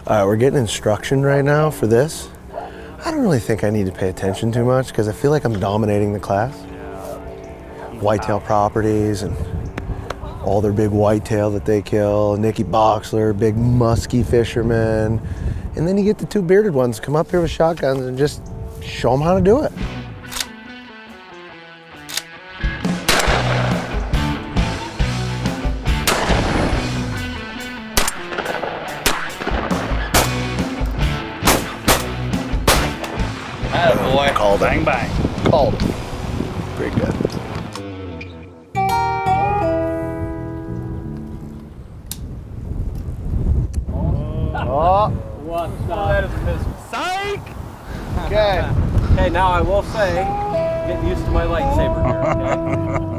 All right, we're getting instruction right now for this. I don't really think I need to pay attention too much because I feel like I'm dominating the class. Whitetail properties and all their big whitetail that they kill. Nicky Boxler, big musky fishermen. And then you get the two bearded ones come up here with shotguns and just show them how to do it. Boy. Called Bang, it. bang. Called it. Pretty good. Oh. What? That is a miss. Psych! Okay. Okay, now I will say, get used to my lightsaber here, okay?